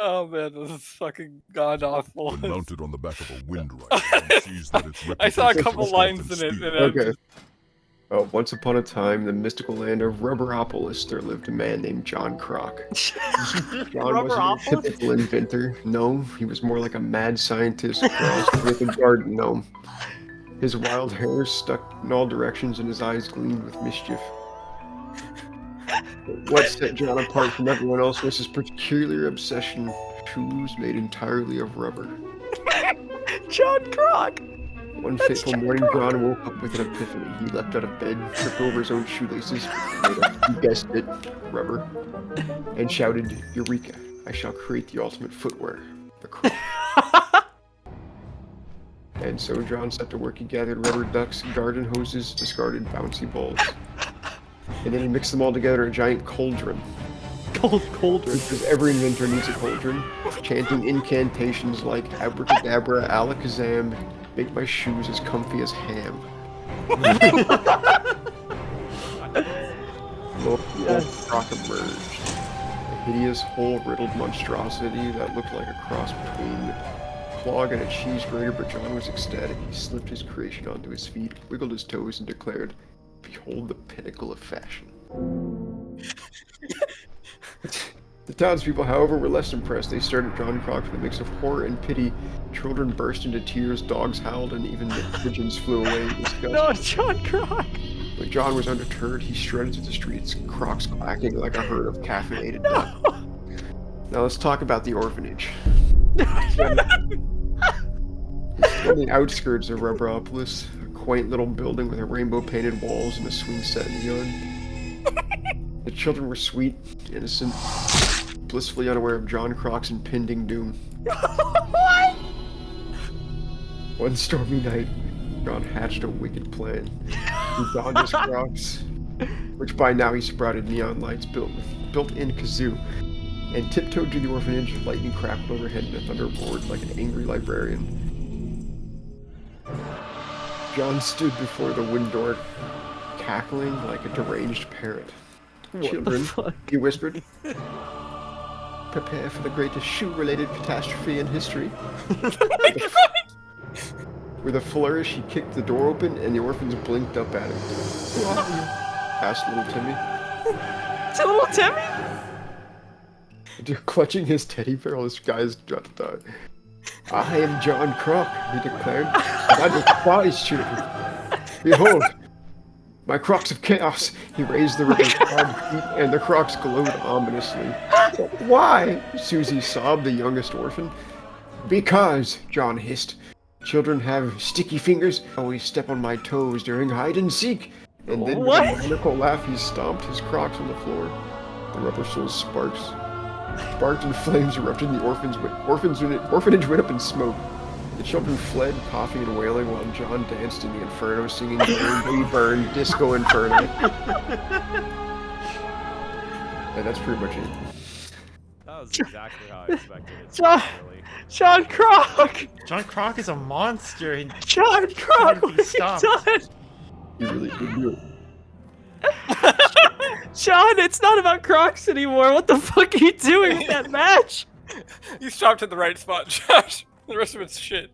Oh man, this is fucking god awful. When mounted on the back of a wind rider, one sees that its I saw a reputation couple for strength lines and in it, speed. and Okay. Once upon a time, the mystical land of Rubberopolis, there lived a man named John Croc. John wasn't your Rubberopolis? typical inventor. No, he was more like a mad scientist crossed with a garden gnome. His wild hair stuck in all directions and his eyes gleamed with mischief. But what set John apart from everyone else was his peculiar obsession with shoes made entirely of rubber. John Croc! One That's fateful John morning, Croc. John woke up with an epiphany. He leapt out of bed, tripped over his own shoelaces, made of, you guessed it, rubber, and shouted, "Eureka! I shall create the ultimate footwear, the Croc." And so John set to work. He gathered rubber ducks, garden hoses, discarded bouncy balls. And then he mixed them all together in a giant cauldron. Cauldron. Because every inventor needs a cauldron, chanting incantations like abracadabra, alakazam, make my shoes as comfy as ham. Yes. Croc emerged. A hideous, hole-riddled monstrosity that looked like a cross between a clog and a cheese grater, but John was ecstatic. He slipped his creation onto his feet, wiggled his toes, and declared, "Behold the pinnacle of fashion." The townspeople, however, were less impressed. They stared at John Croc with a mix of horror and pity. Children burst into tears, dogs howled, and even the pigeons flew away in disgust. No, John Croc! But John was undeterred. He shredded through the streets, Crocs clacking like a herd of caffeinated ducks. Now let's talk about the orphanage. It's on the outskirts of Rubberopolis, a quaint little building with rainbow-painted walls and a swing set in the yard. The children were sweet, innocent, blissfully unaware of John Croc's impending doom. What? One stormy night, John hatched a wicked plan. He donned his Crocs, which by now he sprouted neon lights built-in kazoo, and tiptoed to the orphanage. Lightning crackled overhead and the thunder roared like an angry librarian. John stood before the wind door, cackling like a deranged parrot. What "Children," the fuck? he whispered, "prepare for the greatest shoe-related catastrophe in history." With a flourish, he kicked the door open, and the orphans blinked up at him. "Who are you?" asked little Timmy. It's a little Timmy? Clutching his teddy bear, this guy's just "I am John Croc," he declared, "and I despise children. Behold, my Crocs of chaos." He raised the ribbon and the Crocs glowed ominously. "But why?" Susie sobbed, the youngest orphan. "Because," John hissed, "children have sticky fingers, always step on my toes during hide and seek." And then with a maniacal laugh, he stomped his Crocs on the floor. The rubber soles sparked and flames erupted, and the orphanage went up in smoke. The children fled, coughing and wailing, while John danced in the inferno, singing "Burn, Burn, Disco Inferno." And that's pretty much it. That was exactly how I expected it. John Croc! John Croc is a monster. He John Croc, what have you stopped. done? You really did do it. John, it's not about Crocs anymore. What the fuck are you doing with that match? You stopped at the right spot, Josh. The rest of it's shit.